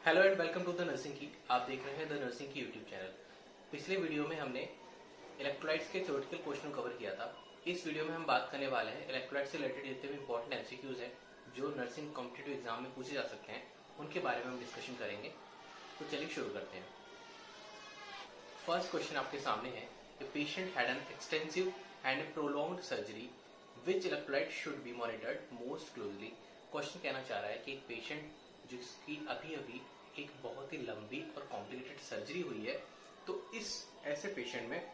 Hello and welcome to the nursing key. आप देख रहे हैं the nursing key YouTube channel. पिछले वीडियो में हमने इलेक्ट्रोलाइट्स के थ्योरेटिकल क्वेश्चन कवर किया था। इस वीडियो में हम बात करने वाले हैं इलेक्ट्रोलाइट से रिलेटेड जितने भी इंपॉर्टेंट एमसीक्यूज हैं जो नर्सिंग कॉम्पिटिटिव एग्जाम में पूछे जा सकते हैं, उनके बारे में हम डिस्कशन करेंगे। तो चलिए शुरू करते हैं। फर्स्ट क्वेश्चन आपके सामने है, the patient had an extensive and prolonged surgery, which electrolyte should be monitored most closely. Question कहना चाह रहा है कि एक पेशेंट जिसकी अभी अभी एक बहुत ही लंबी और कॉम्प्लिकेटेड सर्जरी हुई है, तो इस ऐसे पेशेंट में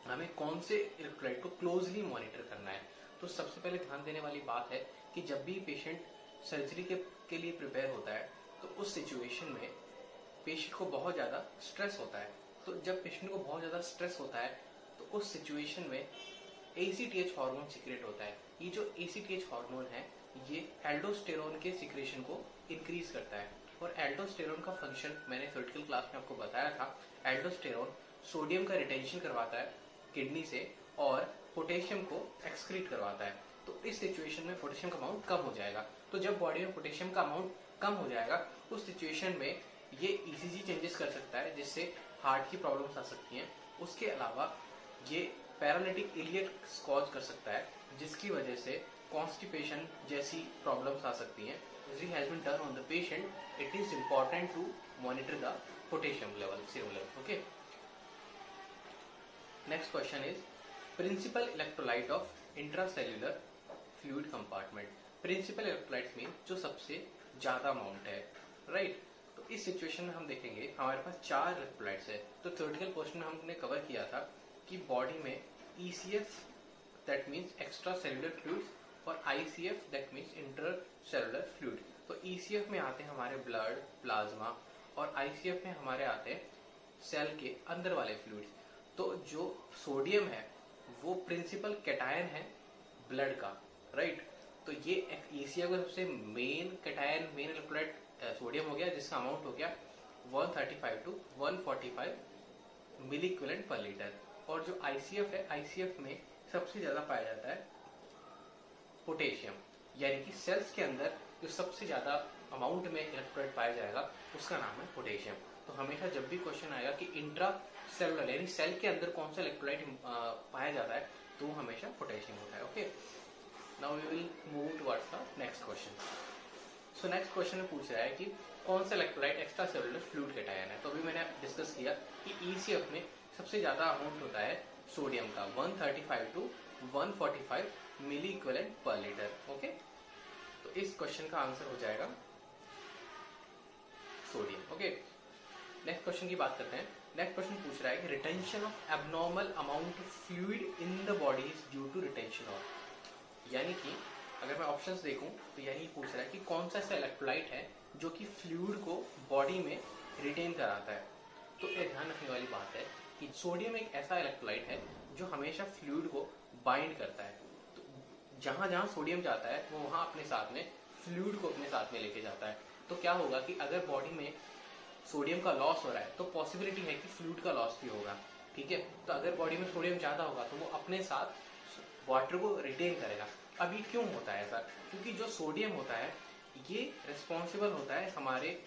हमें कौन से इलेक्ट्रोलाइट को क्लोजली मॉनिटर करना है। तो सबसे पहले ध्यान देने वाली बात है कि जब भी पेशेंट सर्जरी के लिए प्रिपेयर होता है तो उस सिचुएशन में पेशेंट को बहुत ज्यादा स्ट्रेस होता है। तो जब पेशेंट को बहुत ज्यादा स्ट्रेस होता है तो उस सिचुएशन में एसीटीएच हार्मोन सीक्रेट होता है। ये जो एसीटीएच हार्मोन है ये एल्डोस्टेरोन के सीक्रेशन को इंक्रीज करता है। और एल्डोस्टेरोन का फंक्शन मैंने थ्योरेटिकल क्लास में आपको बताया था। एल्डोस्टेरोन सोडियम का रिटेंशन करवाता है किडनी से और पोटेशियम को एक्सक्रीट करवाता है। तो इस सिचुएशन में पोटेशियम का अमाउंट कम हो जाएगा। तो जब बॉडी में पोटेशियम का अमाउंट कम हो जाएगा उस सिचुएशन में ये ईसीजी चेंजेस कर सकता है, जिससे हार्ट की प्रॉब्लम्स आ सकती हैं। उसके अलावा ये पैरालिटिक इलियट कॉज कर सकता है, जिसकी वजह से कॉन्स्टिपेशन जैसी प्रॉब्लम्स आ सकती हैं। Surgery has been done on the patient. It is important to monitor the potassium level, serum level. Okay. Next question is principal electrolyte of intracellular fluid compartment. Principal electrolytes mean जो सबसे ज्यादा amount है, right. तो इस situation में हम देखेंगे हमारे पास 4 इलेक्ट्रोलाइट्स है। तो थ्योरेटिकल पोर्शन में हमने कवर किया था कि बॉडी में ECF that means extra cellular fluids और ICF that means intercellular fluid. तो ECF में आते हैं हमारे ब्लड, प्लाज्मा, और ICF में हमारे आते हैं सेल के अंदर वाले फ्लूइड्स। तो जो सोडियम है वो प्रिंसिपल कैटायन है ब्लड का, राइट। तो ये ECF का सबसे main cation, main electrolyte sodium हो गया, जिसका अमाउंट हो गया 135 to 145 milliequivalent per litre. और जो ICF है, ICF में सबसे ज्यादा पाया जाता है पोटेशियम, यानी कि सेल्स के अंदर जो सबसे ज्यादा अमाउंट में इलेक्ट्रोलाइट पाया जाएगा उसका नाम है पोटेशियम। तो हमेशा जब भी क्वेश्चन आएगा कि इंट्रा सेलुलर यानी सेल के अंदर कौन सा इलेक्ट्रोलाइट पाया जाता है, तो हमेशा पोटेशियम होता है। Okay, now we will move towards the next question. So next question में पूछ रहा है कि कौन सा electrolyte extracellular fluid cation है। तो अभी मैंने डिस्कस किया कि ECF में सबसे ज्यादा अमाउंट होता है सोडियम का 135 to 145 milliequivalent per litre. Okay, तो इस क्वेश्चन का आंसर हो जाएगा सोडियम। ओके, नेक्स्ट क्वेश्चन की बात करते हैं। नेक्स्ट क्वेश्चन पूछ रहा है कि retention of abnormal amount of fluid in the body is due to retention of, यानी कि अगर मैं ऑप्शंस देखूं तो यही पूछ रहा है कि कौन सा ऐसा इलेक्ट्रोलाइट है जो कि फ्लूइड को बॉडी में रिटेन कराता है। तो ये ध्यान रखने वाली बात है कि सोडियम एक ऐसा इलेक्ट्रोलाइट है जो हमेशा फ्लूइड को बाइंड करता है। तो जहां जहां सोडियम जाता है वो वहां अपने साथ में फ्लूइड को अपने साथ में लेके जाता है। तो क्या होगा कि अगर बॉडी में सोडियम का लॉस हो रहा है तो पॉसिबिलिटी है कि फ्लूइड का लॉस भी होगा, ठीक है। तो अगर बॉडी में सोडियम ज्यादा होगा तो वो अपने साथ वाटर को रिटेन करेगा। अब ये क्यों होता है ऐसा? क्योंकि जो सोडियम होता है ये रिस्पॉन्सिबल होता है हमारे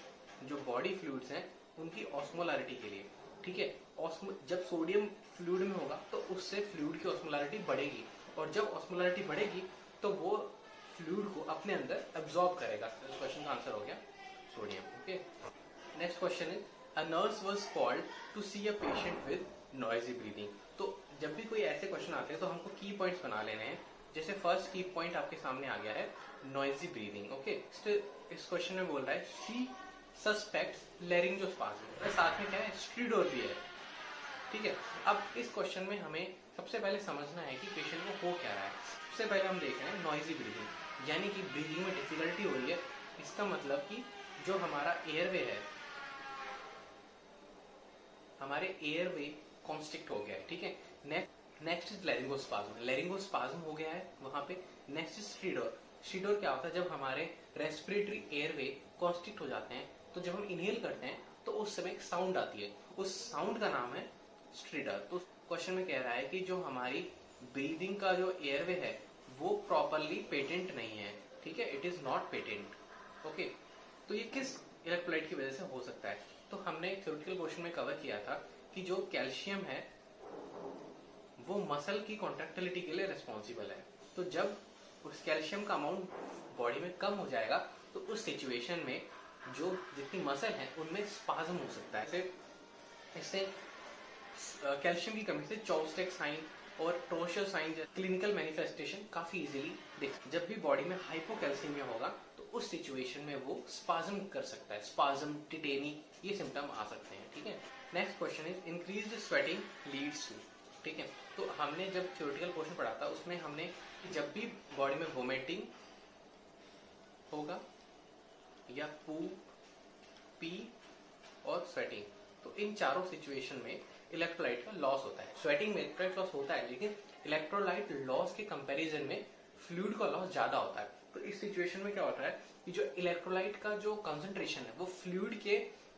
जो बॉडी फ्लूइड्स हैं उनकी ऑस्मोलैरिटी के लिए, ठीक है। जब सोडियम फ्लूइड में होगा तो उससे फ्लूइड की ऑस्मोलैरिटी बढ़ेगी, और जब ऑस्मोलैरिटी बढ़ेगी तो वो फ्लूइड को अपने अंदर एब्जॉर्ब करेगा। तो इस क्वेश्चन का आंसर हो गया sodium. Okay, next question is a nurse was called to see a patient with noisy breathing. तो जब भी कोई ऐसे क्वेश्चन आते हैं तो हमको की पॉइंट्स बना लेने हैं। जैसे फर्स्ट की पॉइंट आपके सामने आ गया है नॉइजी ब्रीदिंग। ओके, इस क्वेश्चन में बोल रहा है सी सस्पेक्ट्स लैरिंगोस्पाज्म, साथ में क्या है, स्ट्रिडोर भी है, ठीक है। अब इस क्वेश्चन में हमें सबसे पहले समझना है कि पेशेंट को हो क्या रहा है। सबसे पहले हम देख रहे हैं नॉइजी ब्रीदिंग, यानी कि ब्रीदिंग में डिफिकल्टी हो रही है। इसका मतलब कि जो हमारा एयरवे है, हमारे एयरवे कॉन्स्ट्रिक्ट हो गया है, ठीक है। नेक्स्ट इज लैरिंगोस्पाज्म, लैरिंगोस्पाज्म हो गया है वहां पे। Next is stridor. स्ट्रिडोर क्या होता है? जब हमारे रेस्पिरेटरी एयरवे कॉन्स्ट्रिक्ट हो जाते हैं तो जब हम इनहेल करते हैं तो उस समय एक साउंड आती है, उस साउंड का नाम है स्ट्रिडर। तो क्वेश्चन में कह रहा है कि जो हमारी ब्रीदिंग का जो एयरवे है वो प्रॉपरली पेटेंट नहीं है, ठीक है, it is not patent. Okay, तो ये किस इलेक्ट्रोलाइट की वजह से से हो सकता है? तो हमने एक थ्योरेटिकल क्वेश्चन में कवर किया था कि जो कैल्शियम है वो मसल की कॉन्ट्रैक्टिलिटी के लिए रिस्पॉन्सिबल है। तो जब उस कैल्शियम का अमाउंट बॉडी में कम हो जाएगा तो उस सिचुएशन में जो जितनी मसल है उनमें स्पाज्म हो सकता है। इससे कैल्शियम की कमी से चॉपस्टिक साइन और टोर्शियल साइन क्लिनिकल मैनिफेस्टेशन काफी इजीली दिख। जब भी बॉडी में हाइपोकैल्सीमिया होगा तो उस सिचुएशन में वो स्पाज्म कर सकता है, स्पाज्म, टिटेनी, ये सिम्टम आ सकते हैं। ठीक है। Next question is increased sweating leads to. ठीक है, तो हमने जब थ्योरेटिकल क्वेश्चन पढ़ा था उसमें हमने जब भी बॉडी में वोमिटिंग होगा या पी और स्वेटिंग, तो इन चारों सिचुएशन में इलेक्ट्रोलाइट का लॉस होता है। स्वेटिंग में इलेक्ट्रोलाइट लॉस होता है, लेकिन इलेक्ट्रोलाइट लॉस के कंपैरिजन में फ्लूइड का लॉस ज्यादा होता है। तो इस सिचुएशन में क्या होता है कि जो इलेक्ट्रोलाइट का जो कंसंट्रेशन है वो फ्लूइड के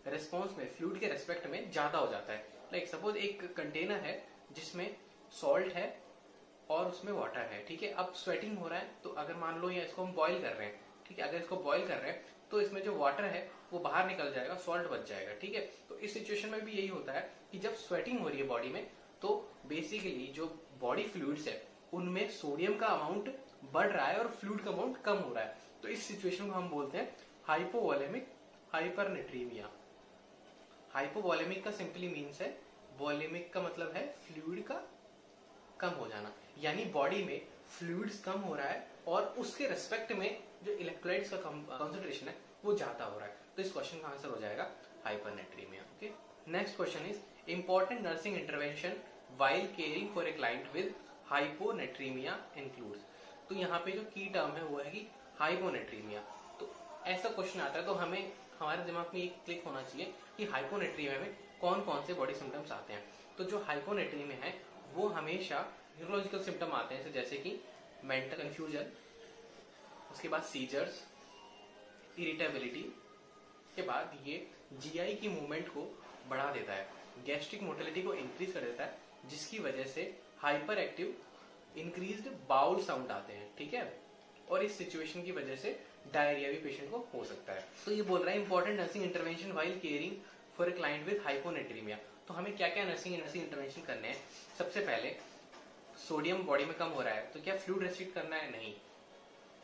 रिस्पॉन्स में, फ्लूइड के रेस्पेक्ट में ज्यादा हो जाता है। लाइक सपोज एक कंटेनर है जिसमें सॉल्ट है और उसमें वाटर है। ठीक है, अब स्वेटिंग हो रहा है तो अगर मान लो या इसको हम बॉईल कर रहे हैं, ठीक है, अगर इसको बॉईल कर रहे हैं तो इसमें जो वाटर है वो बाहर निकल जाएगा, सॉल्ट बच जाएगा। ठीक है, तो इस सिचुएशन में भी यही होता है कि जब स्वेटिंग हो रही है बॉडी में तो बेसिकली जो बॉडी फ्लूइड्स है उनमें सोडियम का अमाउंट बढ़ रहा है और फ्लूइड का अमाउंट कम हो रहा है। तो इस सिचुएशन को हम बोलते हैं हाइपोवोलेमिक हाइपरनेट्रीमिया। हाइपोवोलेमिक का सिंपली मीन्स है, वोलेमिक का मतलब है फ्लूइड का कम हो जाना, यानी बॉडी में फ्लूइड्स कम हो रहा है और उसके रेस्पेक्ट में जो इलेक्ट्रोलाइट्स का कंसंट्रेशन है वो ज्यादा हो रहा है। तो इस क्वेश्चन का आंसर हो जाएगा हाइपरनेट्रीमिया। Okay, next question is important nursing intervention while caring for a client with hyponatraemia includes. तो यहाँ पे जो की टर्म है वो है कि हाइपोनेट्रीमिया। तो ऐसा क्वेश्चन आता है तो हमें हमारे दिमाग में एक क्लिक होना चाहिए कि हाइपोनेट्रीमिया में कौन कौन से बॉडी सिम्टम्स आते हैं। तो जो हाइपोनेट्रीमिया है वो हमेशा न्यूरोलॉजिकल सिम्टम आते हैं, जैसे कि मेंटल कंफ्यूजन, उसके बाद सीजर्स, इरिटेबिलिटी, के बाद ये जीआई की मूवमेंट को बढ़ा देता है, गैस्ट्रिक मोटिलिटी को इंक्रीज कर देता है, जिसकी वजह से hyperactive increased bowel sound आते हैं। ठीक है, और इस सिचुएशन की वजह से डायरिया भी पेशेंट को हो सकता है। तो ये बोल रहा है important nursing intervention while caring for a client with hyponatraemia. तो हमें क्या क्या नर्सिंग इंटरवेंशन करने हैं? सबसे पहले सोडियम बॉडी में कम हो रहा है तो क्या फ्लूइड रेस्ट्रिक्ट करना है? नहीं,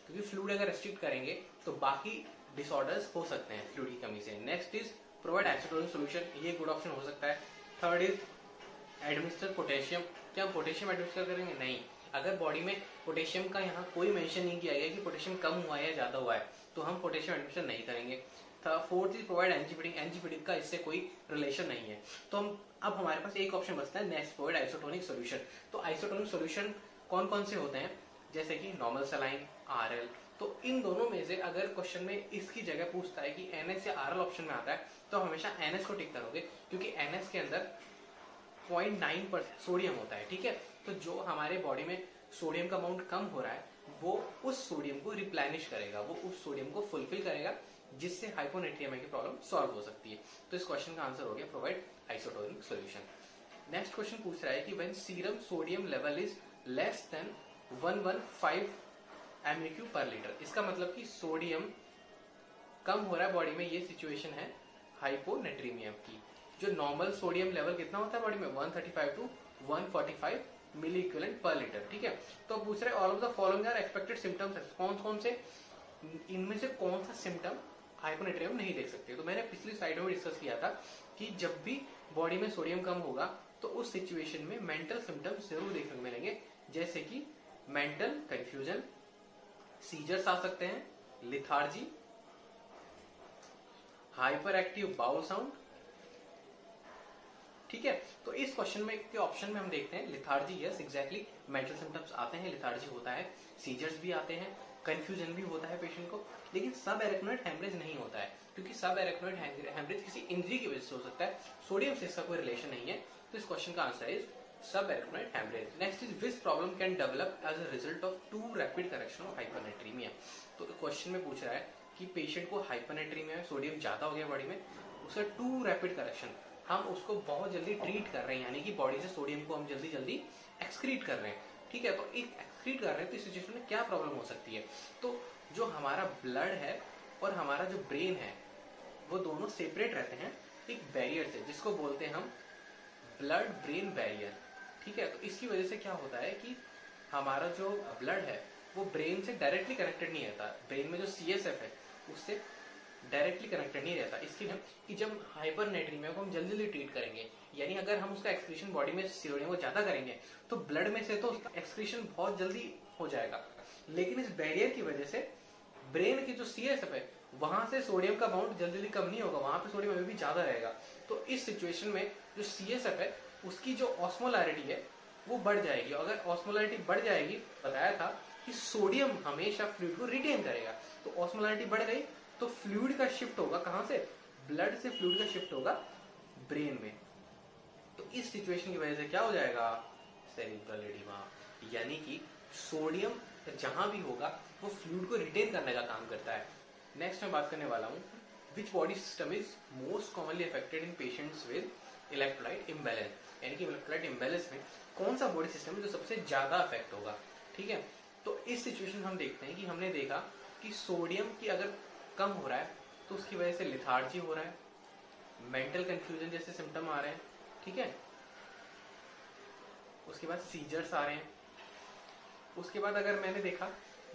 क्योंकि फ्लूइड अगर रेस्ट्रिक्ट करेंगे तो बाकी डिसऑर्डर्स हो सकते हैं फ्लूइड की कमी से। Next is provide isotonic solution, ये गुड ऑप्शन हो सकता है। थर्ड इज एडमिनिस्टर पोटेशियम, क्या हम पोटेशियम एडमिनिस्टर करेंगे? नहीं, अगर बॉडी में पोटेशियम का यहाँ कोई मेंशन नहीं किया गया कि पोटेशियम कम हुआ है या ज्यादा हुआ है तो हम पोटेशियम एडमिनिस्टर नहीं करेंगे। Fourth is provide antibiotic, antibiotic का इससे कोई रिलेशन नहीं है। तो हम अब हमारे पास एक ऑप्शन बचता है नेक्स्ट, प्रोवाइड आइसोटोनिक सॉल्यूशन। तो आइसोटोनिक सॉल्यूशन कौन कौन से होते हैं? जैसे कि नॉर्मल सलाइन, आरएल। तो इन दोनों में से अगर क्वेश्चन में इसकी जगह पूछता है कि एनएस या आरएल ऑप्शन में आता है तो हमेशा एनएस को टिक करोगे, क्योंकि एनएस के अंदर 0.9% सोडियम होता है। ठीक है, तो जो हमारे बॉडी में सोडियम का अमाउंट कम हो रहा है वो उस सोडियम को रिप्लेनिश करेगा, वो उस सोडियम को फुलफिल करेगा, जिससे हाइपोनेट्रियमिया की प्रॉब्लम सॉल्व हो सकती है। तो इस क्वेश्चन का आंसर हो गया provide isotonic solution. Next question पूछ रहा है कि when serum sodium level is less than 115 mEq per litre. इसका मतलब कि सोडियम कम हो रहा है बॉडी में, ये सिचुएशन है हाइपोनेट्रीमिया की। जो नॉर्मल सोडियम लेवल कितना होता है बॉडी में? 135 to 145 milliequivalent per litre. ठीक है, तो पूछ रहे all of the following are expected symptoms, कौन कौन से इनमें से कौन सा सिम्टम हाइपोनेट्रियम नहीं देख सकते? तो मैंने पिछली स्लाइड में डिस्कस किया था कि जब भी बॉडी में सोडियम कम होगा तो उस सिचुएशन में मेंटल सिम्टम्स जरूर देखने को मिलेंगे, जैसे कि मेंटल कंफ्यूजन, सीजर्स आ सकते हैं, lethargy, hyperactive bowel sound. ठीक है, तो इस क्वेश्चन में के ऑप्शन में हम देखते हैं lethargy, yes exactly, mental symptoms आते हैं, लिथार्जी होता है, सीजर्स भी आते हैं, कंफ्यूजन भी होता है पेशेंट को, लेकिन सब एरेक्नोइड हेमरेज नहीं होता है, क्योंकि सब एरेक्नोइड हेमरेज किसी इंजरी की वजह से हो सकता है, सोडियम से इसका कोई रिलेशन नहीं है। तो इस क्वेश्चन का answer is subarachnoid haemorrhage. Next is which problem can develop as a result of too rapid correction of hypernatraemia. तो क्वेश्चन में पूछ रहा है कि पेशेंट को हाइपरनेट्रीमिया में सोडियम ज्यादा हो गया बॉडी में, उसका टू रैपिड करेक्शन, हम उसको बहुत जल्दी ट्रीट कर रहे हैं, यानी कि बॉडी से सोडियम को हम जल्दी जल्दी एक्सक्रीट कर रहे हैं। ठीक है, तो एक एक्सक्रीट कर रहे हैं तो इस सिचुएशन में क्या प्रॉब्लम हो सकती है? तो जो हमारा ब्लड है और हमारा जो ब्रेन है वो दोनों सेपरेट रहते हैं एक बैरियर से, जिसको बोलते हैं हम ब्लड ब्रेन बैरियर। ठीक है, तो इसकी वजह से क्या होता है कि हमारा जो ब्लड है वो ब्रेन से डायरेक्टली कनेक्टेड नहीं रहता, ब्रेन में जो CSF है उससे डायरेक्टली कनेक्टेड नहीं रहता। इसके लिए कि जब हाइपर नाइट्रीमिया को हम जल्दी जल्दी ट्रीट करेंगे, यानी अगर हम उसका एक्सक्रीशन बॉडी में सोडियम को ज्यादा करेंगे तो ब्लड में से तो उसका एक्सक्रीशन बहुत जल्दी हो जाएगा, लेकिन इस बैरियर की वजह से ब्रेन की जो CSF है वहां से सोडियम का अमाउंट जल्दी जल्दी कम नहीं होगा, वहां पे सोडियम अभी भी ज्यादा रहेगा। तो इस सिचुएशन में जो CSF है उसकी जो ऑस्मोलैरिटी है वो बढ़ जाएगी। अगर ऑस्मोलैरिटी बढ़ जाएगी, बताया था कि सोडियम हमेशा फ्लूइड को रिटेन करेगा, तो ऑस्मोलैरिटी बढ़ गई तो फ्लूइड का शिफ्ट होगा कहां से, ब्लड से फ्लूइड का शिफ्ट होगा ब्रेन में। तो इस सिचुएशन की वजह से क्या हो जाएगा, सेरिब्रल एडिमा, यानी कि सोडियम जहां भी होगा वो फ्लूइड को रिटेन करने का काम करता है। नेक्स्ट मैं बात करने वाला हूं which body system is most commonly affected in patients with electrolyte imbalance, यानी कि इलेक्ट्रोलाइट इम्बैलेंस में कौन सा बॉडी सिस्टम है जो सबसे ज्यादा अफेक्ट होगा। ठीक है, तो इस सिचुएशन में हम देखते हैं कि हमने देखा कि सोडियम की अगर कम हो रहा है तो उसकी वजह से लिथार्जी हो रहा है, मेंटल कंफ्यूजन जैसे सिम्टम आ रहे हैं। ठीक है, उसके बाद सीजर्स आ रहे हैं। उसके बाद अगर मैंने देखा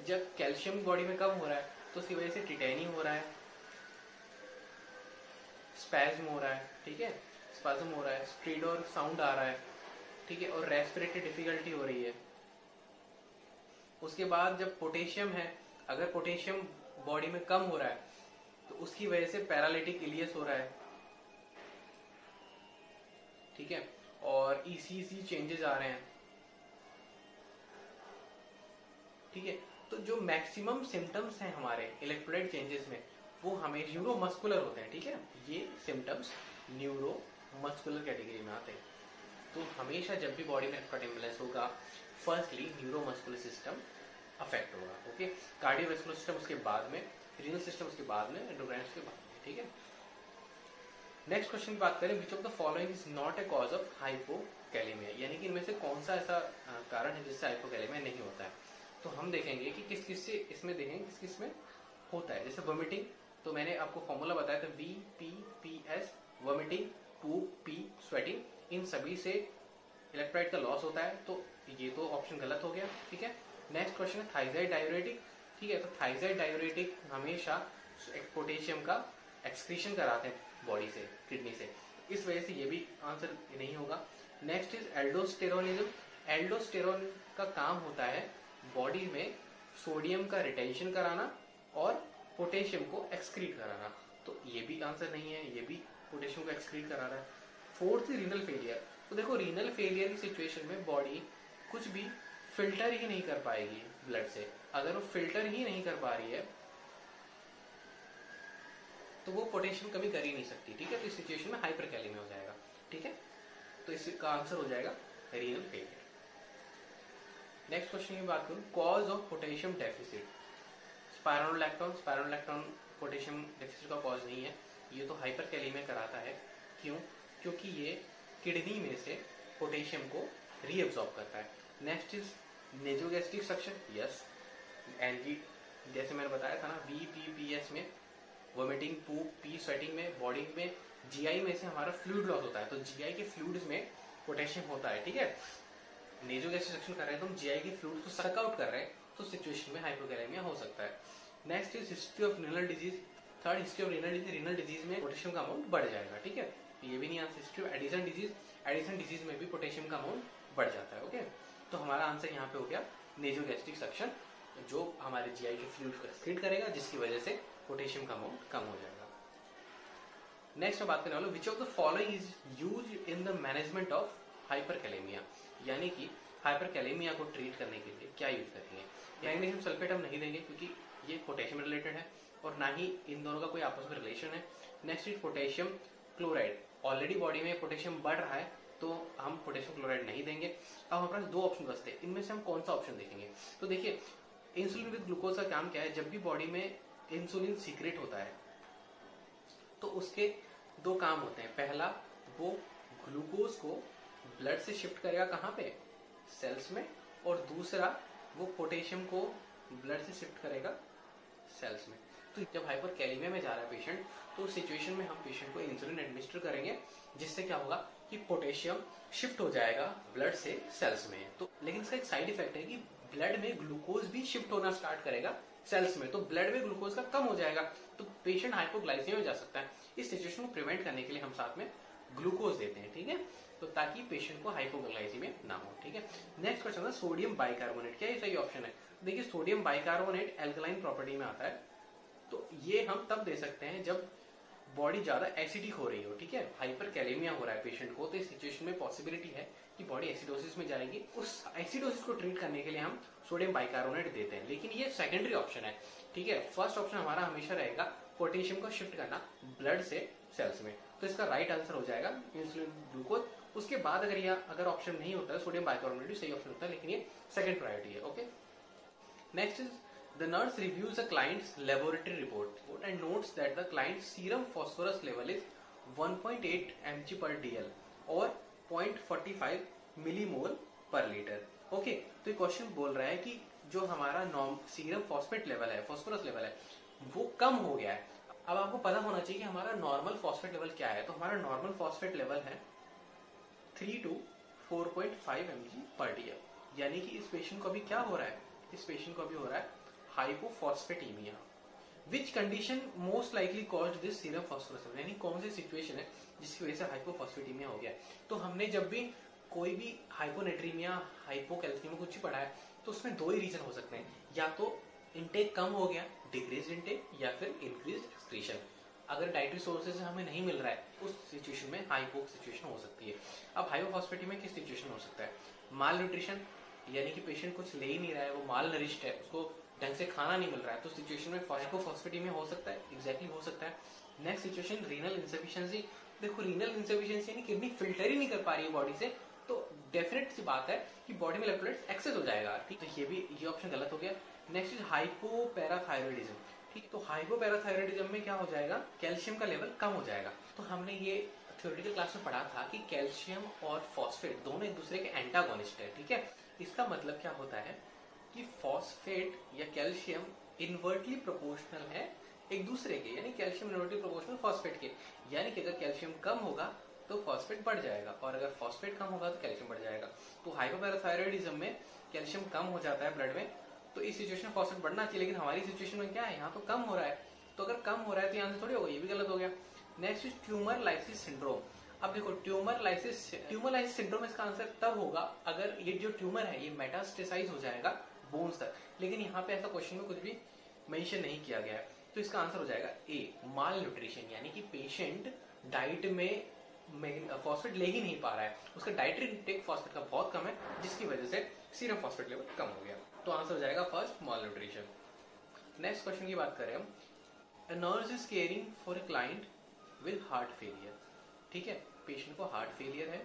जब कैल्शियम बॉडी में कम हो रहा है तो उसकी वजह से टिटेनी हो रहा है, स्पैज्म हो रहा है। ठीक है, स्पैज्म हो रहा है, स्ट्रीडोर साउंड आ रहा है। ठीक है, और रेस्पिरेटरी डिफिकल्टी हो रही है। उसके बाद जब पोटेशियम है, अगर पोटेशियम बॉडी में कम हो रहा है तो उसकी वजह से पैरालिटिक इलियस हो रहा है। ठीक है, और ECC चेंजेस आ रहे हैं। ठीक है, तो जो मैक्सिमम सिम्टम्स हैं हमारे इलेक्ट्रोलाइट चेंजेस में वो हमें न्यूरोमस्कुलर होते हैं। ठीक है, ये सिम्टम्स न्यूरोमस्कुलर कैटेगरी में आते हैं। तो हमेशा जब भी बॉडी में इलेक्ट्रोलाइट इम्बैलेंस होगा, फर्स्टली न्यूरोमस्कुलर सिस्टम अफेक्ट होगा। ओके, कार्डियोवैस्कुलर सिस्टम उसके बाद में, रीनल सिस्टम उसके बाद में, एंडोक्राइन उसके बाद में। ठीक है, नेक्स्ट क्वेश्चन की बात करें, which of the following is not a cause of hypokalemia, यानी कि इनमें से कौन सा ऐसा कारण है जिससे हाइपोकैलेमिया नहीं होता है। तो हम देखेंगे कि किस किस से इसमें देखेंगे किस किस में होता है। जैसे वोमिटिंग, तो मैंने आपको फॉर्मूला बताया था VPPS, vomiting, poop, pee, sweating, इन सभी से इलेक्ट्रोलाइट का लॉस होता है, तो ये तो ऑप्शन गलत हो गया। ठीक है, नेक्स्ट क्वेश्चन है थायजाइड डायूरेटिक। ठीक है, तो थायजाइड डायूरेटिक हमेशा पोटेशियम का एक्सक्रीशन कराते हैं बॉडी से, किडनी से, इस वजह से ये भी आंसर नहीं होगा। Next is aldosteronism. एल्डोस्टेरोन का काम होता है बॉडी में सोडियम का रिटेंशन कराना और पोटेशियम को एक्सक्रीट कराना, तो ये भी आंसर नहीं है, ये भी पोटेशियम को एक्सक्रीट करा रहा है। फोर्थ रीनल फेलियर, तो देखो रीनल फेलियर की सिचुएशन में बॉडी कुछ भी फिल्टर ही नहीं कर पाएगी ब्लड से। अगर वो फिल्टर ही नहीं कर पा रही है तो वो पोटेशियम कमी कर ही नहीं सकती। ठीक है, तो इस सिचुएशन में हाइपरकैलेमिया हो जाएगा। ठीक है, तो इसका आंसर हो जाएगा रीनल फेलियर। नेक्स्ट क्वेश्चन की बात करूं, cause of potassium deficit, spironolactone. Spironolactone potassium deficit का कॉज नहीं है, ये तो हाइपरकैलेमिया कराता है। क्यों? क्योंकि ये किडनी में से पोटेशियम को रीअब्सॉर्ब करता है। Next is nasogastric suction, yes, NG जैसे मैंने बताया था ना, VPPS में वोमिटिंग, पूप, पी, स्वेटिंग में बॉडी में GI में से हमारा फ्लूइड लॉस होता है, तो GI के फ्लूइड्स में पोटेशियम होता है। ठीक है, नेजोगैस्ट्रिक सक्शन कर रहे हैं तो हम GI के फ्लूइड को सक आउट कर रहे हैं, तो सिचुएशन में हाइपोकैलेमिया हो सकता है। Next is history of renal disease. Third, history of renal disease, renal disease में पोटेशियम का अमाउंट बढ़ जाएगा। ठीक है, ये भी नहीं answer. History of Addison disease, Addison disease में भी पोटेशियम का अमाउंट बढ़ जाता है। ओके, तो हमारा आंसर यहाँ पे हो गया नेजोगैस्ट्रिक सक्शन, जो हमारे GI के फ्लूइड को एक्सक्रीट करेगा, जिसकी वजह से पोटेशियम का अमाउंट कम हो जाएगा। नेक्स्ट मैं बात करने वाला हूं, which of the following is used in the management of hyperkalaemia, यानी कि हाइपरकैलेमिया को ट्रीट करने के लिए क्या यूज करेंगे। मैग्नीशियम सल्फेट हम नहीं देंगे क्योंकि ये पोटेशियम रिलेटेड है और ना ही इन दोनों का कोई आपस में रिलेशन है। Next is potassium chloride, already body में पोटेशियम बढ़ रहा है तो हम पोटेशियम क्लोराइड नहीं देंगे। अब हमारे पास दो ऑप्शन बचते हैं, इनमें से हम कौन सा ऑप्शन देखेंगे। तो देखिए, इंसुलिन विद ग्लूकोज का काम क्या है, जब भी बॉडी में इंसुलिन सीक्रेट होता है तो उसके दो काम होते हैं। पहला, वो ग्लूकोज को ब्लड से शिफ्ट करेगा कहाँ पे, सेल्स में, और दूसरा वो पोटेशियम को ब्लड से शिफ्ट करेगा सेल्स में। तो जब हाइपरकैलेमिया में जा रहा है पेशेंट तो उस सिचुएशन में हम पेशेंट को इंसुलिन एडमिनिस्टर करेंगे, जिससे क्या होगा कि पोटेशियम शिफ्ट हो जाएगा ब्लड से सेल्स में। तो लेकिन इसका एक साइड इफेक्ट है कि ब्लड में ग्लूकोज भी शिफ्ट होना स्टार्ट करेगा सेल्स में, तो ब्लड में ग्लूकोज का कम हो जाएगा, तो पेशेंट हाइपोग्लाइसीमिया हो जा सकता है। इस सिचुएशन को प्रिवेंट करने के लिए हम साथ में ग्लूकोज देते हैं, ठीक है, तो ताकि पेशेंट को हाइपोग्लाइसीमिया ना हो, ठीक है। नेक्स्ट क्वेश्चन है सोडियम बाइकार्बोनेट, क्या ये सही ऑप्शन है? देखिए सोडियम बाइकार्बोनेट एल्कलाइन प्रॉपर्टी में आता है, तो ये हम तब दे सकते हैं जब बॉडी ज्यादा एसिडिक हो रही हो, ठीक है, हाइपर कैलेमिया हो रहा है पेशेंट को, तो इस सिचुएशन में पॉसिबिलिटी है कि बॉडी एसिडोसिस में जाएगी। उस एसिडोसिस को ट्रीट करने के लिए हम सोडियम बाइकार्बोनेट देते हैं, लेकिन ये सेकेंडरी ऑप्शन है, ठीक है। फर्स्ट ऑप्शन हमारा हमेशा रहेगा पोटेशियम को शिफ्ट करना ब्लड से सेल्स में, तो इसका राइट आंसर हो जाएगा इंसुलिन ग्लूकोज। उसके बाद अगर ऑप्शन नहीं होता है सोडियम बाइकार्बोनेट भी सही ऑप्शन होता है, लेकिन ये सेकंड प्रायोरिटी है, okay. Next is the nurse reviews a client's laboratory report and notes that the client's serum phosphorus level is 1.8 mg per dl or 0.45 millimole per liter, okay. तो ये question बोल रहा है कि जो हमारा सीरम फॉस्फेट लेवल है, phosphorus level है, वो कम हो गया है। अब आपको पता होना चाहिए कि हमारा नॉर्मल फॉस्फेट लेवल क्या है, तो हमारा नॉर्मल फॉस्फेट लेवल है 3 to 4.5 mg per dl, यानी कि इस पेशेंट को अभी क्या हो रहा है, इस पेशेंट को अभी हो रहा है hypophosphataemia. Which condition most likely caused this serum phosphorus level, यानी कौन सी सिचुएशन है जिसकी वजह से हाइपोफॉस्फेटीमिया हो गया। तो हमने जब भी कोई भी हाइपोनेट्रीमिया, हाइपोकैल्सीमिया कुछ भी पढ़ा है, तो उसमें दो ही रीजन हो सकते हैं, या तो इंटेक कम हो गया, डिक्रीज इंटेक, या फिर इंक्रीज एक्सक्रीशन। अगर डाइटरी सोर्सेज हमें नहीं मिल रहा है, उस सिचुएशन में हाइपो सिचुएशन हो सकती है। अब हाइपोफॉस्फेटीमिया किस सिचुएशन हो सकता है? माल न्यूट्रिशन, यानी कि पेशेंट कुछ ले ही नहीं रहा है, वो माल नरिश्ड है, उसको ढंग से खाना नहीं मिल रहा है, तो सिचुएशन में हाइपोफॉस्फेटीमिया हो सकता है, एग्जैक्टली हो सकता है। Next situation renal insufficiency. देखो रीनल इंसफिशियंसी यानी किडनी फिल्टर ही नहीं कर पा रही है बॉडी से, तो डेफिनेट सी बात है कि बॉडी में इलेक्ट्रोलाइट्स एक्सेस हो जाएगा, ठीक। तो ये ऑप्शन गलत हो गया। नेक्स्ट इज हाइपोपैराथायरॉयडिज्म, ठीक। तो हाइपोपैराथायरॉयडिज्म में क्या हो जाएगा, कैल्शियम का लेवल कम हो जाएगा। तो हमने ये थ्योरेटिकल क्लास में पढ़ा था कि कैल्शियम और फॉस्फेट दोनों एक दूसरे के एंटागोनिस्ट है, ठीक है। इसका मतलब क्या होता है कि फॉस्फेट या कैल्शियम इनवर्टली प्रोपोर्शनल है एक दूसरे के, यानी कैल्शियम इनवर्टली प्रोपोर्शनल फॉस्फेट के, यानी कि अगर कैल्शियम कम होगा तो फॉस्फेट बढ़ जाएगा, और अगर फॉस्फेट कम होगा तो कैल्शियम बढ़ जाएगा। तो हाइपोपैराथायरॉयडिज्म में कैल्शियम कम हो जाता है ब्लड में, तो इस सिचुएशन में फॉस्फेट बढ़ना चाहिए, लेकिन हमारी सिचुएशन में क्या है, यहाँ तो कम हो रहा है, तो अगर कम हो रहा है तो यहाँ से थोड़ी होगा, ये भी गलत हो गया। Next is tumour lysis syndrome. अब देखो ट्यूमर लाइसिस सिंड्रोम, इसका आंसर तब होगा अगर ये जो ट्यूमर है ये मेटास्टेसाइज हो जाएगा बोन्स तक, लेकिन यहाँ पे ऐसा क्वेश्चन में कुछ भी मेंशन नहीं किया गया है, तो इसका आंसर हो जाएगा ए, माल न्यूट्रिशन, यानी कि पेशेंट डाइट में फॉस्फेट ले ही नहीं पा रहा है, उसका डाइटरी इंटेक फॉस्फेट का बहुत कम है, जिसकी वजह से सीरम फॉस्फेट लेवल कम हो गया, तो आंसर हो जाएगा first, malnutrition. Next question की बात करें हम, a nurse is caring for a client with heart failure, ठीक है, पेशेंट को हार्ट फेलियर है,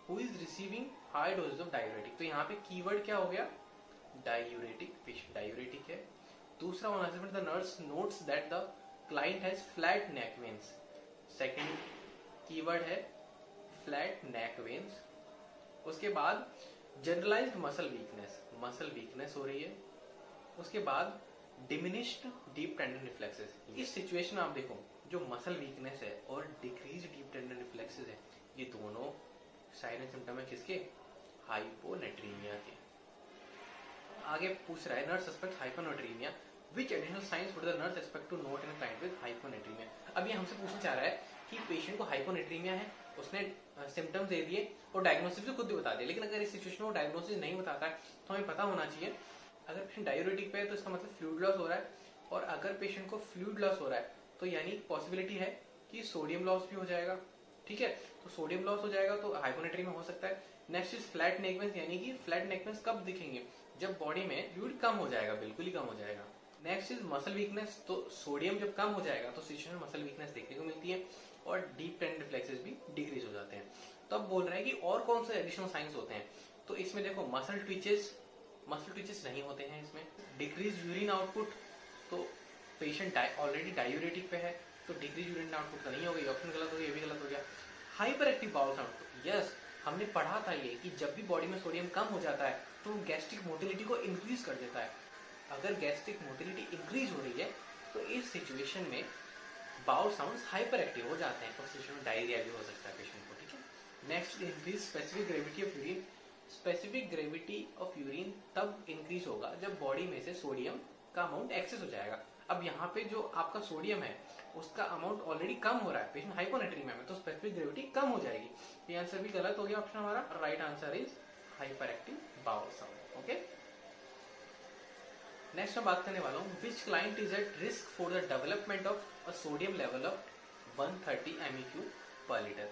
who is receiving high doses of diuretic. तो यहाँ पे कीवर्ड क्या हो गया, डायूरेटिक, पेशेंट डायूरेटिक है। दूसरा one answer, the nurse notes that the client has flat neck veins, second keyword है फ्लैट नेक वेन्स। उसके बाद जनरलाइज्ड मसल वीकनेस हो रही है। उसके बाद डिमिनिश्ड डीप टेंडन रिफ्लेक्सेस। इस सिचुएशन में आप देखो जो मसल वीकनेस है और डिक्रीज डीप टेंडन रिफ्लेक्सेस है, ये दोनों साइन एंड सिम्टम है किसके, हाइपोनेट्रीमिया के। आगे पूछ रहा है nurse suspect hyponatraemia, which additional signs would the nurse expect to note in a client with hyponatraemia. अब ये हमसे पूछना चाह रहा है कि पेशेंट को हाइपोनेट्रीमिया है, उसने सिम्टम्स दे दिए और डायग्नोसिस भी खुद भी बता दिया, लेकिन अगर इस सिचुएशन में डायग्नोसिस नहीं बताता है तो हमें पता होना चाहिए अगर पेशेंट डायूरेटिक पे है तो इसका मतलब फ्लूइड लॉस हो रहा है, और अगर पेशेंट को फ्लूइड लॉस हो रहा है तो यानी पॉसिबिलिटी है कि सोडियम लॉस भी हो जाएगा, ठीक है। तो सोडियम लॉस हो जाएगा तो हाइपोनेट्रीमिया हो सकता है। Next is flat neck veins, यानी कि फ्लैट नेक वेन्स कब दिखेंगे, जब बॉडी में फ्लूइड कम हो जाएगा, बिल्कुल ही कम हो जाएगा। नेक्स्ट इज मसल वीकनेस, तो सोडियम जब कम हो जाएगा तो सिचुएशन में मसल वीकनेस देखने को मिलती है और डीप टेंडन रिफ्लेक्सेस भी डिक्रीज हो जाते हैं। तो अब बोल रहे हैं कि और कौन से एडिशनल साइंस होते हैं, तो इसमें देखो मसल ट्विचेस नहीं होते हैं इसमें। डिक्रीज यूरिन आउटपुट, तो पेशेंट ऑलरेडी डायूरेटिक पे है तो डिक्रीज यूरिन आउटपुट तो नहीं होगा, ये ऑप्शन गलत हो गया, ये भी गलत हो गया। Hyperactive bowel output, yes हमने पढ़ा था ये कि जब भी बॉडी में सोडियम कम हो जाता है तो गैस्ट्रिक मोटिलिटी को इंक्रीज कर देता है। अगर गैस्ट्रिक मोटिलिटी इंक्रीज हो रही है तो इस सिचुएशन में बाउल साउंड्स हाइपर एक्टिव हो जाते हैं, उस सिचुएशन में डायरिया भी हो सकता है पेशेंट को, ठीक है। Next, increase specific gravity of urine. Specific gravity of urine तब इंक्रीज होगा जब बॉडी में से सोडियम का अमाउंट एक्सेस हो जाएगा। अब यहाँ पे जो आपका सोडियम है उसका अमाउंट ऑलरेडी कम हो रहा है, पेशेंट हाइपोनेट्रीमिया में, तो स्पेसिफिक ग्रेविटी कम हो जाएगी। ये आंसर भी गलत हो गया ऑप्शन हमारा। Right answer is hyperactive bowel sound. Okay, next मैं बात करने वाला हूँ, which client is at risk for the development of a sodium level of 130 MEQ per litre.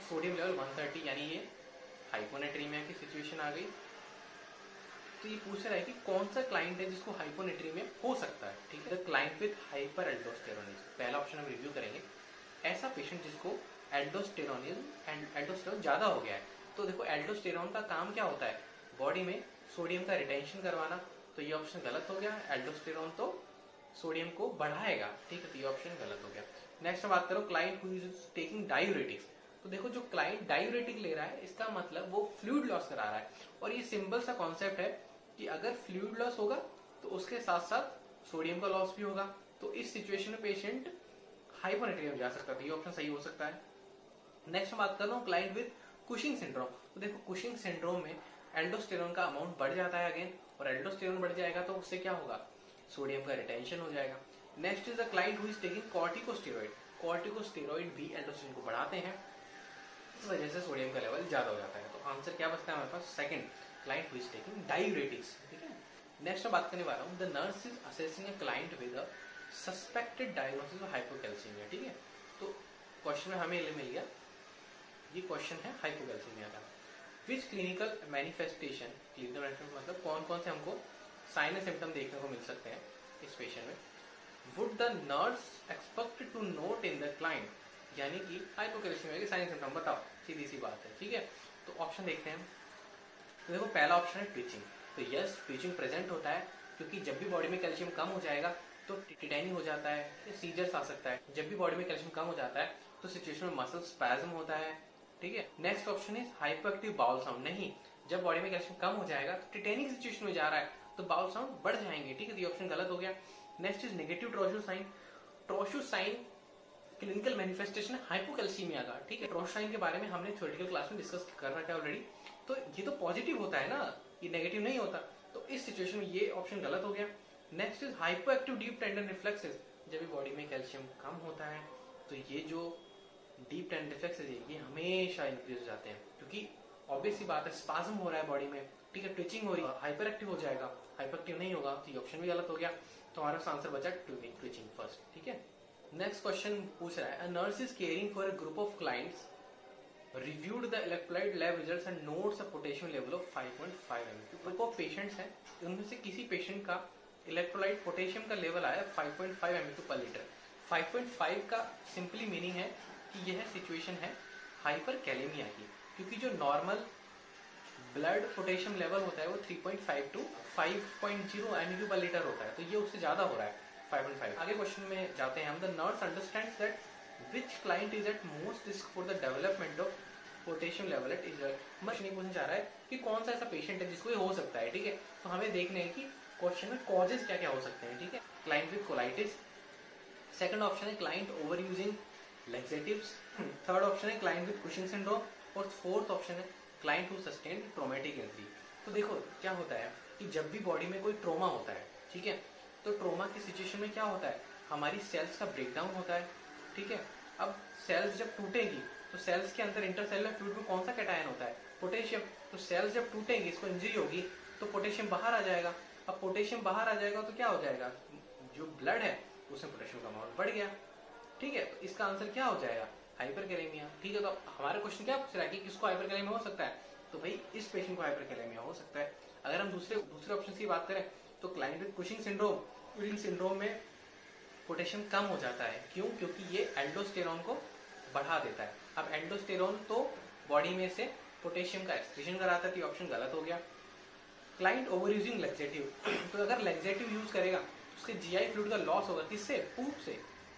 Sodium level 130 यानी ये हाइपोनेट्रीमिया की सिचुएशन आ गई। तो ये पूछ रहा है कि कौन सा क्लाइंट है जिसको हाइपोनेट्रीमिया हो सकता है, ठीक है। The client with hyper aldosteronism, पहला ऑप्शन हम रिव्यू करेंगे। ऐसा पेशेंट जिसको एल्डोस्टेरोनिज्म एंड एल्डोस्टेरोन ज्यादा हो गया है। तो देखो एल्डोस्टेरोन का काम क्या होता है, बॉडी में सोडियम का रिटेंशन करवाना, तो ये ऑप्शन गलत हो गया। एल्डोस्टेरोन तो सोडियम को बढ़ाएगा, ठीक है, तो ये ऑप्शन गलत हो गया। नेक्स्ट बात करो, client who is taking diuretics. तो देखो जो क्लाइंट डायूरेटिक ले रहा है इसका मतलब वो फ्लूइड लॉस करा रहा है, और ये सिंपल सा कॉन्सेप्ट है कि अगर फ्लूइड लॉस होगा तो उसके साथ साथ सोडियम का लॉस भी होगा, तो इस सिचुएशन में पेशेंट हाइपोनेट्रिया में जा सकता है, ये ऑप्शन सही हो सकता है। नेक्स्ट बात कर रहा हूँ क्लाइंट विद कुशिंग सिंड्रोम। तो देखो कुशिंग सिंड्रोम में एल्डोस्टेरोन का अमाउंट बढ़ जाता है अगेन, और एल्डोस्टेरोन बढ़ जाएगा तो उससे क्या होगा, सोडियम का रिटेंशन हो जाएगा। Next is the client who is taking corticosteroid. Corticosteroid भी एल्डोस्टेरोन को बढ़ाते हैं, इस वजह से सोडियम का लेवल ज्यादा हो जाता है। तो आंसर क्या बचता है हमारे पास, second, client who is taking diuretics, ठीक है। नेक्स्ट मैं बात करने वाला हूँ, the nurse is assessing a client with a suspected diagnosis of hypocalcaemia, ठीक है। तो क्वेश्चन में हमें मिल गया, ये क्वेश्चन है हाइपोकैल्सीमिया का। विच क्लिनिकल मैनिफेस्टेशन, क्लिनिकल मैनिफेस्टेशन मतलब कौन कौन से हमको साइन एंड सिम्टम देखने को मिल सकते हैं इस पेशेंट में। Would the nurse expect to note in the client, यानी कि हाइपोकैल्सीमिया के साइन सिम्टम बताओ, सीधी सी बात है, ठीक है। तो ऑप्शन देखते हैं। तो देखो पहला ऑप्शन है ट्विचिंग। तो यस, ट्विचिंग प्रेजेंट होता है क्योंकि जब भी बॉडी में कैल्शियम कम हो जाएगा तो टिटेनी हो जाता है, सीजर्स आ सकता है। जब भी बॉडी में कैल्शियम कम हो जाता है तो सिचुएशन में मसल स्पैज्म होता है, ठीक है। Next option is hypoactive bowel sound. नहीं, जब बॉडी में कैल्शियम कम हो जाएगा तो टिटेनिक सिचुएशन में जा रहा है तो बाउल साउंड बढ़ जाएंगे, ठीक है, तो ये ऑप्शन गलत हो गया। Next is negative Trousseau sign. Trousseau sign clinical manifestation है हाइपोकैल्सीमिया का, ठीक है। ट्रोशू साइन के बारे में हमने थ्योरेटिकल क्लास में डिस्कस कर रखा है ऑलरेडी। तो ये तो पॉजिटिव होता है ना, ये नेगेटिव नहीं होता, तो इस सिचुएशन में ये ऑप्शन गलत हो गया। Next is hypoactive deep tendon reflexes. जब भी बॉडी में कैल्शियम कम होता है तो ये जो डीप टेंडन रिफ्लेक्सेस है ये हमेशा इंक्रीज हो जाते हैं, क्योंकि ऑब्वियस सी बात है स्पाज्म हो रहा है बॉडी में, ठीक है, ट्विचिंग हो रही है, हाइपर एक्टिव हो जाएगा, हाइपोएक्टिव नहीं होगा, तो ये ऑप्शन भी गलत हो गया। तो हमारा आंसर बचा ट्विचिंग फर्स्ट, ठीक है। नेक्स्ट क्वेश्चन पूछ रहा है, अ nurse is caring for a group of clients, reviewed the electrolyte lab results and notes a potassium level of 5.5 mg। Group of patients हैं, उनमें से किसी पेशेंट का इलेक्ट्रोलाइट पोटेशियम का लेवल आया 5.5 mg पर लीटर। 5.5 का सिंपली मीनिंग है कि यह सिचुएशन है हाइपर कैलेमिया की, क्योंकि जो नॉर्मल ब्लड पोटेशियम लेवल होता है वो 3.5 टू 5.0 mg पर लीटर होता है, तो ये उससे ज्यादा हो रहा है 5.5। आगे क्वेश्चन में जाते हैं हम। The nurse understands that which client is at most risk for the development of potassium level at is question पूछना चाह रहा है कि कौन सा ऐसा पेशेंट है जिसको ये हो सकता है, ठीक है। तो हमें देखना है कि क्वेश्चन में कॉजेस क्या क्या हो सकते हैं, ठीक है। Client with colitis, second option है client overusing laxatives, third option है क्लाइंट विद कुशिंग सिंड्रोम, और फोर्थ ऑप्शन है client who sustained traumatic injury. तो देखो क्या होता है कि जब भी बॉडी में कोई ट्रोमा होता है, ठीक है, तो ट्रोमा की सिचुएशन में क्या होता है, हमारी सेल्स का ब्रेकडाउन होता है, ठीक है। अब सेल्स जब टूटेगी तो सेल्स के अंदर इंटरसेलुलर फ्लूइड में कौन सा कैटायन होता है, पोटेशियम। तो सेल्स जब टूटेंगी, इसको इंजरी होगी तो पोटेशियम बाहर आ जाएगा। अब पोटेशियम बाहर आ जाएगा तो क्या हो जाएगा, जो ब्लड है उसमें पोटेशियम का अमाउंट बढ़ गया, ठीक है। तो इसका आंसर क्या हो जाएगा, हाइपरकैलेमिया, ठीक है। तो हमारा क्वेश्चन क्या पूछ रहा है कि किसको हाइपरकैलेमिया हो सकता है, तो भाई इस पेशेंट को हाइपरकैलेमिया हो सकता है। अगर हम दूसरे ऑप्शन की बात करें तो क्लाइंट विद कुशिंग सिंड्रोम में पोटेशियम कम हो जाता है, क्यों, क्योंकि ये एल्डोस्टेरोन को बढ़ा देता है। अब एल्डोस्टेरोन तो बॉडी में से पोटेशियम का एक्सक्रीशन कराता है, तो ऑप्शन गलत हो गया। क्लाइंट ओवर यूजिंग लैक्सेटिव, तो अगर लैक्सेटिव यूज करेगा तो उसके जीआई फ्लूइड का लॉस होगा, किससे, पूप से,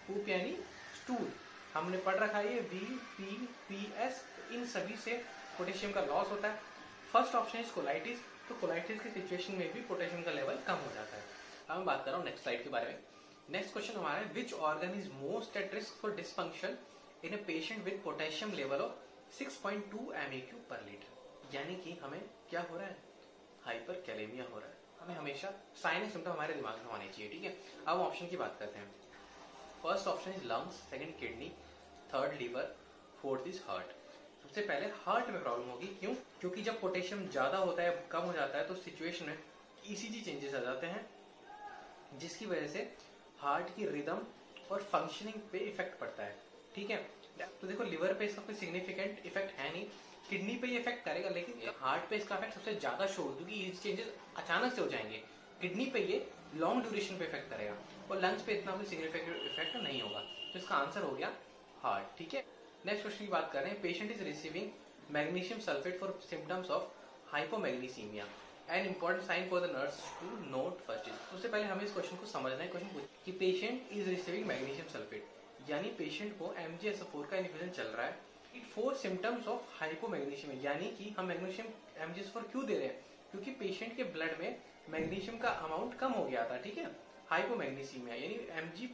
पूप यानी स्टूल, हमने पढ़ रखा है ये VPPS, इन सभी से पोटेशियम का लॉस होता है। फर्स्ट ऑप्शन इज कोलाइटिस, तो कोलाइटिस की सिचुएशन में भी पोटेशियम का लेवल कम हो जाता है। अब मैं बात कर रहा हूँ नेक्स्ट स्लाइड के बारे में। नेक्स्ट क्वेश्चन हमारा है, which organ is most eight risk for dysfunction in a patient with potassium level of 6.2 MEq per litre. यानी कि हमें क्या हो रहा है, हाइपर कैलेमिया हो रहा है। हमें हमेशा साइन एंड सिम्टम हमारे दिमाग में होने चाहिए, ठीक है। अब ऑप्शन की बात करते हैं। First option is lungs, second kidney, third liver, fourth is heart. सबसे पहले हार्ट में प्रॉब्लम होगी, क्यों? क्योंकि जब पोटेशियम ज्यादा होता है, कम हो जाता है, तो सिचुएशन में ईसीजी चेंजेस आ जाते हैं, जिसकी वजह से हार्ट की रिदम और फंक्शनिंग पे इफेक्ट पड़ता है, ठीक है। तो देखो, लिवर पे इसका कोई सिग्निफिकेंट इफेक्ट है नहीं, किडनी पे ये इफेक्ट करेगा, लेकिन हार्ट पे इसका इफेक्ट सबसे ज्यादा शो, क्योंकि ये चेंजेस अचानक से हो जाएंगे। किडनी पे ये लॉन्ग ड्यूरेशन पे इफेक्ट करेगा, और लंग्स पे इतना कोई सिग्निफिकेंट इफेक्ट नहीं होगा। तो इसका आंसर हो गया हार्ट, ठीक है। नेक्स्ट क्वेश्चन की बात कर रहे हैं, patient is receiving magnesium sulphate for symptoms of hypomagnesaemia, an important sign for the nurse to note first is. सबसे पहले हमें इस क्वेश्चन को समझना है। क्वेश्चन कि patient is receiving magnesium sulphate, यानी पेशेंट को MgSO4 का इन्फ्यूजन चल रहा है फॉर सिम्टम्स ऑफ हाइपोमैग्नीशियम। यानी कि हम मैग्नीशियम MgSO4 क्यों दे रहे हैं? क्योंकि पेशेंट के ब्लड में मैग्नीशियम का अमाउंट कम हो गया था, ठीक है। हाइपोमैग्नीसीमिया यानी Mg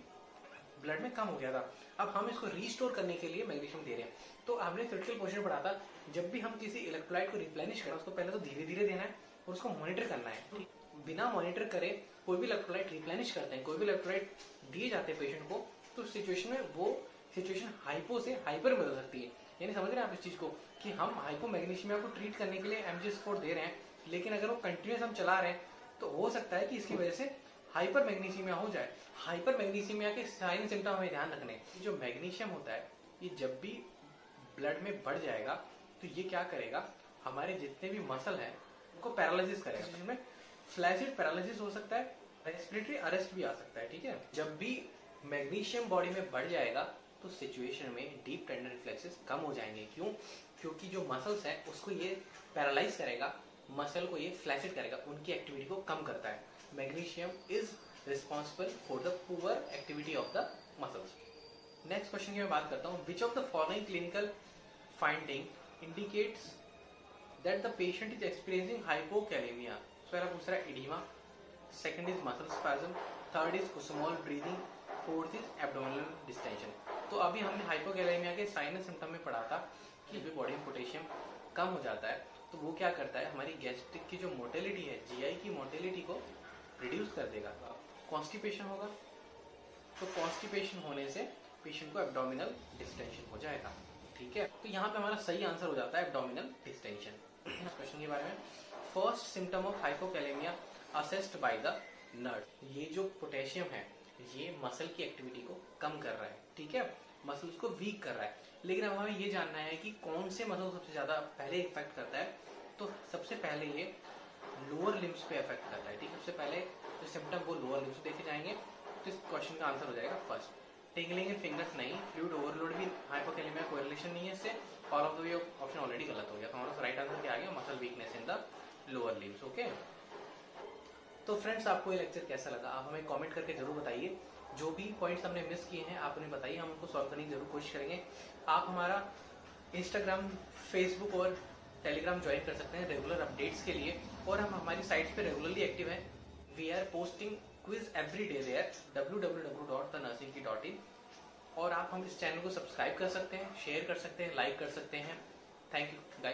ब्लड में कम हो गया था। अब हम इसको रीस्टोर करने के लिए मैग्नीशियम दे रहे हैं। तो हमने क्रिटिकल क्वेश्चन पढ़ा था, जब भी हम किसी इलेक्ट्रोलाइट को रिप्लेनिश करें, उसको पहले तो धीरे धीरे देना है और उसको मॉनिटर करना है। बिना मॉनिटर करे कोई भी इलेक्ट्रोलाइट रिप्लेनिश करते हैं, कोई भी इलेक्ट्रोलाइट दिए जाते हैं पेशेंट को, तो सिचुएशन में वो सिचुएशन हाइपो से हाइपर में बदल सकती है। यानी समझ रहे हैं आप इस चीज को, कि हम हाइपोमैग्नीशियमिया को ट्रीट करने के लिए MgSO4 दे रहे हैं, लेकिन अगर वो कंटिन्यूस हम चला रहे हैं तो हो सकता है कि इसकी वजह से हाइपर मैग्नीशियमिया हो जाए। हाइपर मैग्नीशियमिया के साइन सिम्टम हमें ध्यान रखने, जो मैग्नीशियम होता है ये जब भी ब्लड में बढ़ जाएगा तो ये क्या करेगा, हमारे जितने भी मसल है उनको पैरालिसिस करेगा, जिसमें फ्लैसिड पैरालिसिस हो सकता है, रेस्पिरेटरी अरेस्ट भी आ सकता है, ठीक है। जब भी मैग्नीशियम बॉडी में बढ़ जाएगा तो सिचुएशन में डीप टेंडर रिफ्लेक्सेस कम हो जाएंगे। क्यों? क्योंकि जो मसल्स है उसको ये पैरालाइज करेगा, मसल को ये फ्लैसिड करेगा, उनकी एक्टिविटी को कम करता है। Magnesium is responsible for the poor activity of the muscles. Next question की मैं बात करता हूँ, which of the following clinical finding indicates that the patient is experiencing hypokalemia. पहला पूछ रहा है oedema, second is muscle spasm, third is small breathing, fourth is abdominal distension. तो अभी हमने हाइपोकैलेमिया के साइन एंड सिम्टम में पढ़ा था कि भी बॉडी में पोटेशियम कम हो जाता है तो वो क्या करता है, हमारी गैस्ट्रिक की जो मोटिलिटी है, GI की मोटिलिटी को रिड्यूस कर देगा। कॉन्स्टिपेशन होगा, तो कॉन्स्टिपेशन होने से पेशेंट को एब्डोमिनल डिस्टेंशन हो जाएगा, ठीक है। तो यहाँ पे हमारा सही आंसर हो जाता है एब्डोमिनल डिस्टेंशन। क्वेश्चन के बारे में, first symptom of hypokalemia assessed by the nurse. ये जो पोटेशियम है ये मसल की एक्टिविटी को कम कर रहा है, ठीक है, मसल्स को वीक कर रहा है। लेकिन अब हमें ये जानना है कि कौन से मसल सबसे ज्यादा पहले इफेक्ट करता है। तो सबसे पहले ये लोअर लिम्स पे इफेक्ट करता है, ठीक है। सबसे पहले जो सिम्टम वो लोअर लिम्स देखे जाएंगे। तो इस क्वेश्चन का आंसर हो जाएगा फर्स्ट। टिंगलिंग इन फिंगर्स नहीं, फ्लूइड ओवरलोड भी हाइपोकैलेमिया कोरिलेशन नहीं है इससे। All of the way option already गलत हो गया, तो हमारा राइट आंसर क्या आ गया, muscle weakness in the lower limbs, okay. तो फ्रेंड्स, आपको ये लेक्चर कैसा लगा आप हमें कमेंट करके जरूर बताइए। जो भी पॉइंट्स हमने मिस किए हैं आप उन्हें बताइए, हम उनको सॉल्व करने की जरूर कोशिश करेंगे। आप हमारा इंस्टाग्राम, फेसबुक और टेलीग्राम ज्वाइन कर सकते हैं रेगुलर अपडेट्स के लिए, और हम हमारी साइट्स पे रेगुलरली एक्टिव हैं। We are posting quiz every day there www.thenursingkey.in। और आप हम इस चैनल को सब्सक्राइब कर सकते हैं, शेयर कर सकते हैं, लाइक कर सकते हैं। Thank you guys.